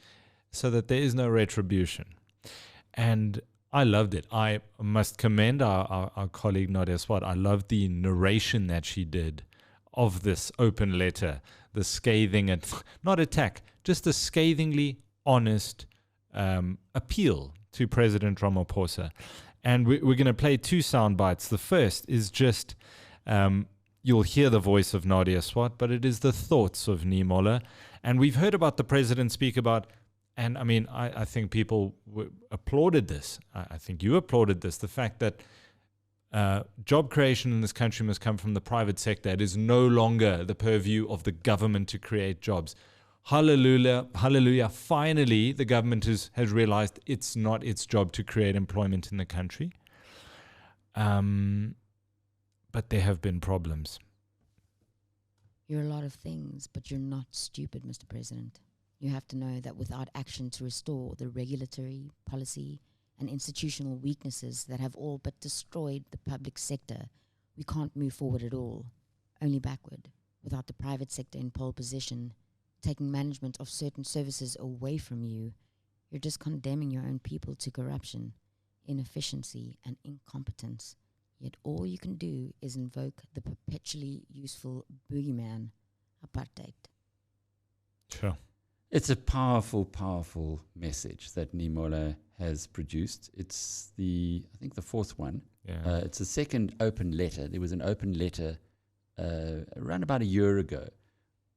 so that there is no retribution. And I loved it. I must commend our colleague Nadia Swart. I loved the narration that she did of this open letter, the scathing and not attack, just a scathingly honest appeal to President Ramaphosa. And we're going to play two sound bites. The first is just, you'll hear the voice of Nadia Swart, but it is the thoughts of Niemoller. And we've heard about the president speak about, and I mean, I think people applauded this. I think you applauded this, the fact that job creation in this country must come from the private sector. It is no longer the purview of the government to create jobs. Hallelujah, hallelujah. Finally, the government has realized it's not its job to create employment in the country. But there have been problems. You're a lot of things, but you're not stupid, Mr. President. You have to know that without action to restore the regulatory, policy, and institutional weaknesses that have all but destroyed the public sector, we can't move forward at all, only backward, without the private sector in pole position, taking management of certain services away from you. You're just condemning your own people to corruption, inefficiency, and incompetence. Yet all you can do is invoke the perpetually useful boogeyman, apartheid. Sure. It's a powerful, powerful message that Niemoller has produced. It's I think the fourth one. Yeah. It's the second open letter. There was an open letter around about a year ago,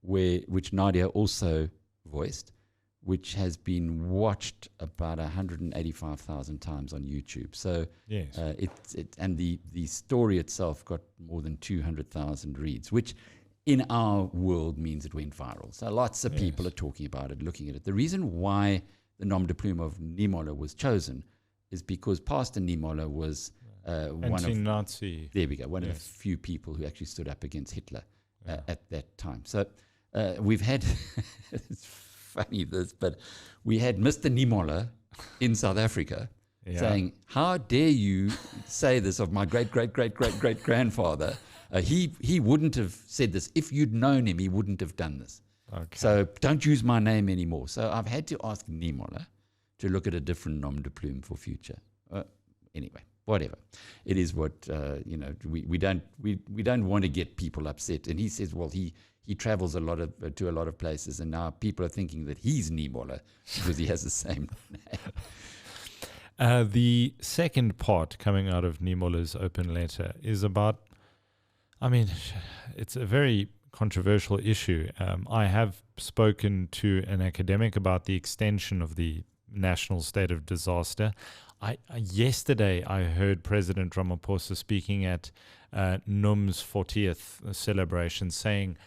which Nadia also voiced, which has been watched about 185,000 times on YouTube. So Yes. and the story itself got more than 200,000 reads, which in our world means it went viral. So lots of people are talking about it, looking at it. The reason why the nom de plume of Niemoller was chosen is because Pastor Niemoller was one of Anti-Nazi. there we go, one of the Yes. few people who actually stood up against Hitler at that time. So we've had it's funny this, but we had Mr. Niemoller in South Africa saying, "How dare you say this of my great grandfather? He wouldn't have said this. If you'd known him, he wouldn't have done this. Okay. So don't use my name anymore." So I've had to ask Niemoller to look at a different nom de plume for future. Anyway, whatever. It is what we don't want to get people upset. And he says, well, he travels to a lot of places, and now people are thinking that he's Niemoller because he has the same name. The second part coming out of Niemoller's open letter is about, it's a very controversial issue. I have spoken to an academic about the extension of the national state of disaster. Yesterday, I heard President Ramaphosa speaking at NUM's 40th celebration saying,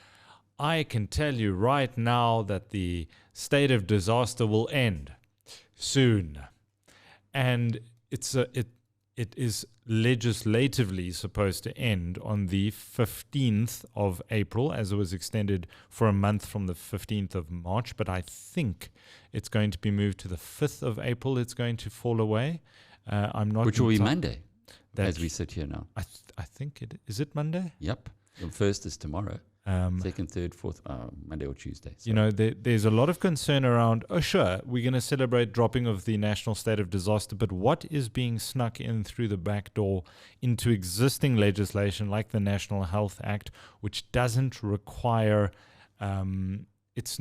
"I can tell you right now that the state of disaster will end soon." And it is legislatively supposed to end on the 15th of April, as it was extended for a month from the 15th of March. But I think it's going to be moved to the 5th of April. It's going to fall away. I'm not. Which will be Monday, as we sit here now. I think is it Monday? Yep. The first is tomorrow. Second, third, fourth, Monday or Tuesday. So. There's a lot of concern around, sure, we're going to celebrate dropping of the national state of disaster, but what is being snuck in through the back door into existing legislation like the National Health Act, which doesn't require, it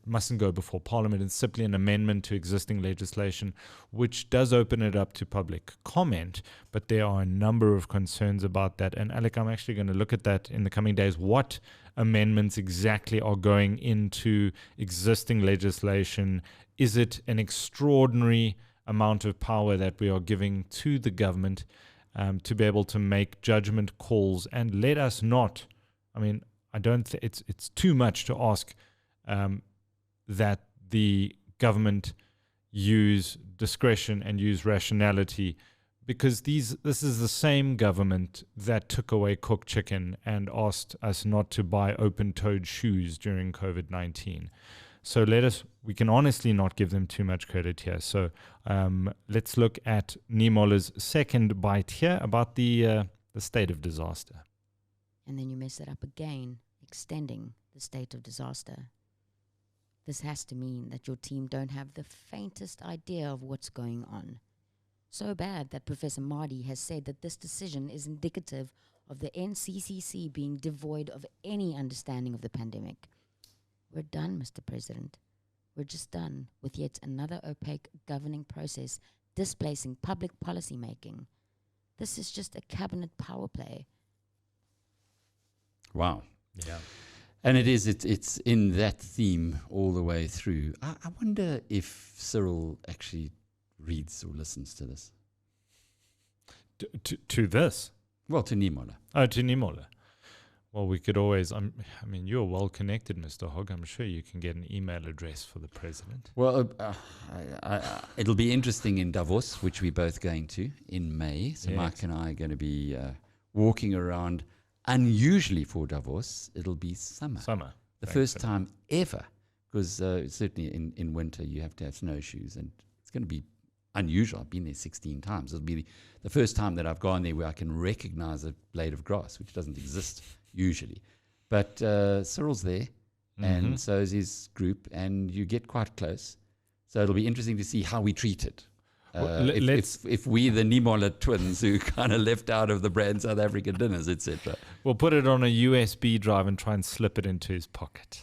mustn't go before Parliament. It's simply an amendment to existing legislation, which does open it up to public comment. But there are a number of concerns about that. And Alec, I'm actually going to look at that in the coming days. What amendments exactly are going into existing legislation? Is it an extraordinary amount of power that we are giving to the government to be able to make judgment calls and let us not, I don't think it's too much to ask that the government use discretion and use rationality, because this is the same government that took away cooked chicken and asked us not to buy open-toed shoes during COVID-19. So we can honestly not give them too much credit here. So let's look at Niemoller's second bite here about the state of disaster. And then you mess it up again, extending the state of disaster. This has to mean that your team don't have the faintest idea of what's going on. So bad that Professor Mardi has said that this decision is indicative of the NCCC being devoid of any understanding of the pandemic. We're done, Mr. President. We're just done with yet another opaque governing process displacing public policy making. This is just a cabinet power play. Wow. Yeah. And it's in that theme all the way through. I wonder if Cyril actually reads or listens to this. To this? Well, to Niemoller. Oh, to Niemoller. Well, we could always, you're well connected, Mr. Hogg. I'm sure you can get an email address for the president. Well, it'll be interesting in Davos, which we're both going to in May. So Yes. Mike and I are going to be walking around. Unusually for Davos, it'll be summer. The first time ever, because certainly in winter you have to have snowshoes, and it's going to be unusual. I've been there 16 times. It'll be the first time that I've gone there where I can recognize a blade of grass, which doesn't exist usually. But Cyril's there, and so is his group, and you get quite close. So it'll be interesting to see how we treat it. If we, the Niemoller twins, who kind of left out of the brand South African dinners, etc. We'll put it on a USB drive and try and slip it into his pocket.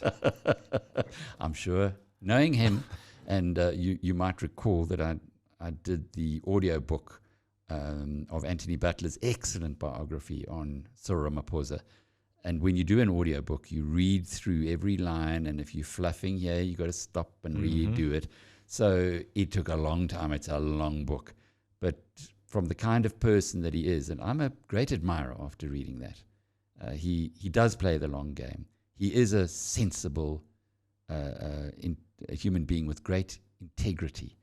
I'm sure, knowing him, and you might recall that I did the audio book of Anthony Butler's excellent biography on Cyril Ramaphosa. And when you do an audio book, you read through every line, and if you're fluffing here, you got to stop and redo it. So it took a long time. It's a long book. But from the kind of person that he is, and I'm a great admirer after reading that, he does play the long game. He is a sensible a human being with great integrity.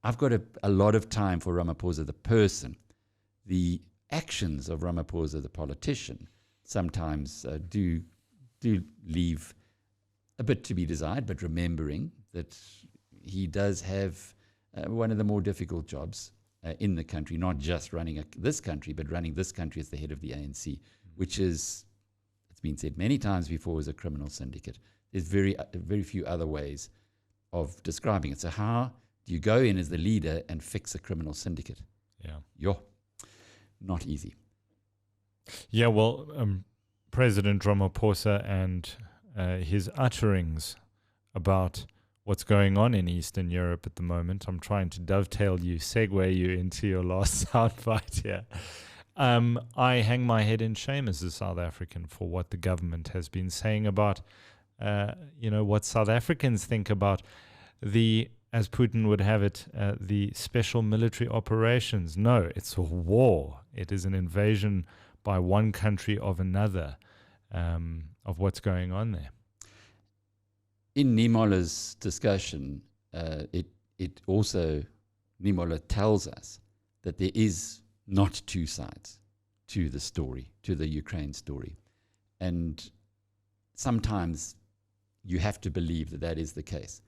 I've got a lot of time for Ramaphosa, the person. The actions of Ramaphosa, the politician, sometimes do leave a bit to be desired, but remembering that he does have one of the more difficult jobs in the country, not just running this country, but running this country as the head of the ANC, which is, it's been said many times before, is a criminal syndicate. There's very few other ways of describing it. So how do you go in as the leader and fix a criminal syndicate? Yeah. Not easy. Yeah, well, President Ramaphosa and his utterings about what's going on in Eastern Europe at the moment. I'm trying to segue you into your last soundbite here. I hang my head in shame as a South African for what the government has been saying about, what South Africans think about as Putin would have it, the special military operations. No, it's a war. It is an invasion by one country of another, of what's going on there. In Niemoller's discussion, it also, Niemoller tells us that there is not two sides to the story, to the Ukraine story. And sometimes you have to believe that that is the case.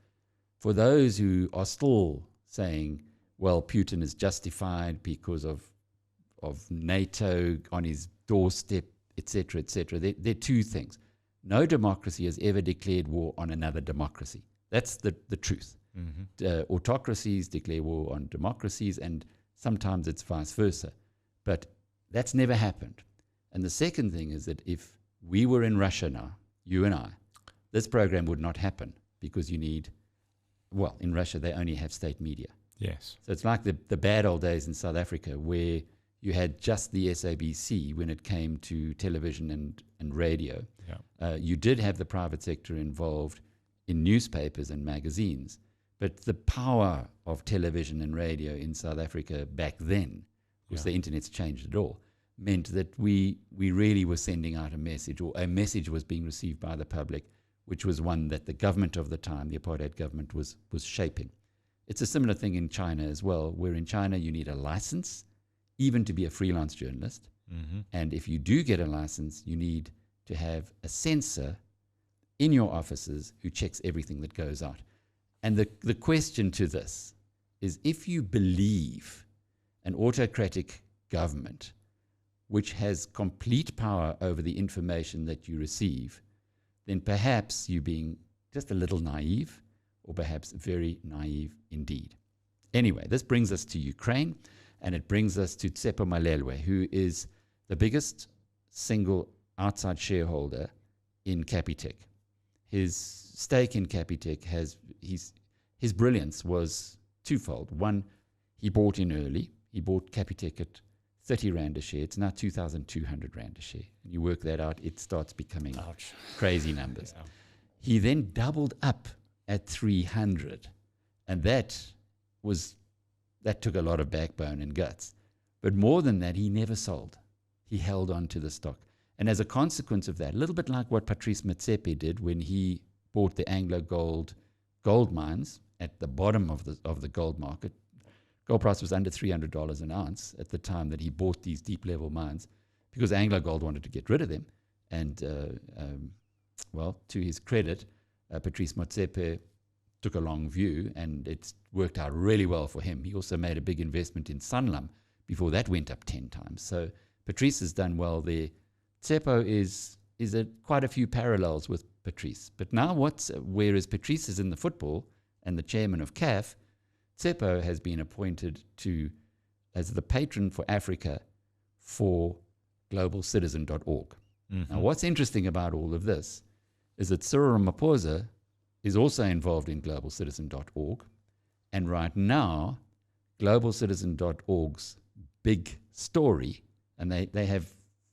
For those who are still saying, well, Putin is justified because of NATO on his doorstep, etc., there are two things. No democracy has ever declared war on another democracy. That's the truth. Autocracies declare war on democracies, and sometimes it's vice versa. But that's never happened. And the second thing is that if we were in Russia now, you and I, this program would not happen because you need, well, in Russia they only have state media. Yes. So it's like the bad old days in South Africa where you had just the SABC when it came to television and radio. Yeah. You did have the private sector involved in newspapers and magazines, but the power of television and radio in South Africa back then, because the internet's changed it all, meant that we really were sending out a message, or a message was being received by the public, which was one that the government of the time, the apartheid government, was shaping. It's a similar thing in China as well, where in China you need a license, even to be a freelance journalist. And if you do get a license, you need to have a censor in your offices who checks everything that goes out. And the question to this is, if you believe an autocratic government which has complete power over the information that you receive, then perhaps you're being just a little naive, or perhaps very naive indeed. Anyway, this brings us to Ukraine, and it brings us to Tshepo Mahloele, who is the biggest single outside shareholder in Capitec. His stake in Capitec his brilliance was twofold. One, he bought in early. He bought Capitec at 30 Rand a share. It's now 2,200 Rand a share. And you work that out, it starts becoming crazy numbers. Yeah. He then doubled up at 300. And that took a lot of backbone and guts. But more than that, he never sold. He held on to the stock. And as a consequence of that, a little bit like what Patrice Motsepe did when he bought the Anglo Gold mines at the bottom of the gold market. Gold price was under $300 an ounce at the time that he bought these deep level mines, because Anglo Gold wanted to get rid of them. And well, to his credit, Patrice Motsepe took a long view, and it's worked out really well for him. He also made a big investment in Sanlam before that went up 10 times. So Patrice has done well there. Tshepo is quite a few parallels with Patrice. But now whereas Patrice is in the football and the chairman of CAF, Tshepo has been appointed as the patron for Africa for globalcitizen.org. Mm-hmm. Now, what's interesting about all of this is that Cyril Ramaphosa is also involved in globalcitizen.org. And right now, globalcitizen.org's big story, and they have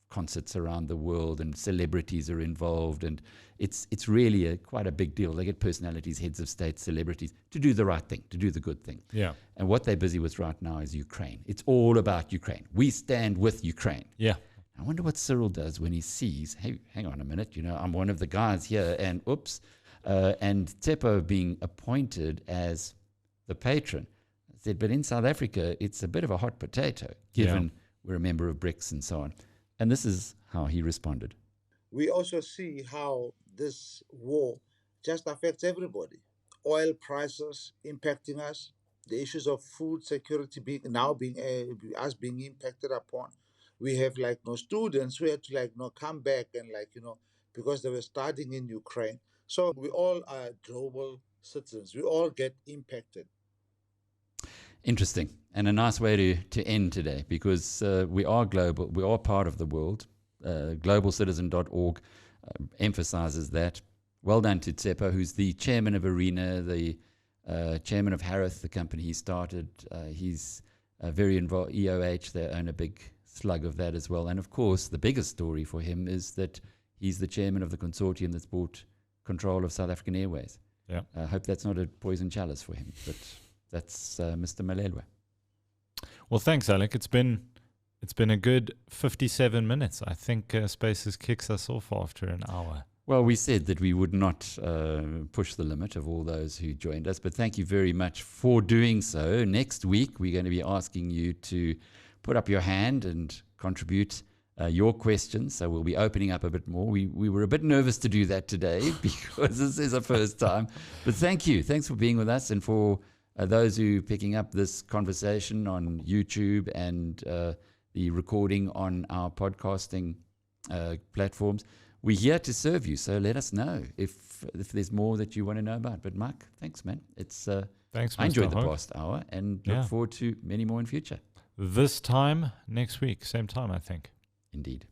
concerts around the world and celebrities are involved, and it's really quite a big deal. They get personalities, heads of state, celebrities to do the right thing, to do the good thing. Yeah. And what they're busy with right now is Ukraine. It's all about Ukraine. We stand with Ukraine. Yeah. I wonder what Cyril does when he sees, hey, hang on a minute, I'm one of the guys here, and oops, and Tshepo being appointed as the patron. I said, but in South Africa, it's a bit of a hot potato, given we're a member of BRICS and so on. And this is how he responded. We also see how this war just affects everybody. Oil prices impacting us, the issues of food security being impacted upon. We have students who had to come back and because they were studying in Ukraine. So we all are global citizens. We all get impacted. Interesting, and a nice way to end today, because we are global, we are part of the world. Globalcitizen.org emphasizes that. Well done to Tshepo, who's the chairman of Arena, the chairman of Harith, the company he started. He's very involved. EOH, they own a big slug of that as well. And of course, the biggest story for him is that he's the chairman of the consortium that's bought control of South African Airways. Yeah. I hope that's not a poison chalice for him, but that's Mr. Mahloele. Well, thanks, Alec. It's been a good 57 minutes. I think Spaces kicks us off after an hour. Well, we said that we would not push the limit of all those who joined us, but thank you very much for doing so. Next week, we're going to be asking you to put up your hand and contribute your questions. So we'll be opening up a bit more. We were a bit nervous to do that today because this is a first time. But thank you. Thanks for being with us, and for those who are picking up this conversation on YouTube and the recording on our podcasting platforms. We're here to serve you, so let us know if there's more that you want to know about. But Mike, thanks, man. Thanks, I enjoyed Mr. the Hogg. past hour, and look forward to many more in future. This time next week, same time, I think. Indeed.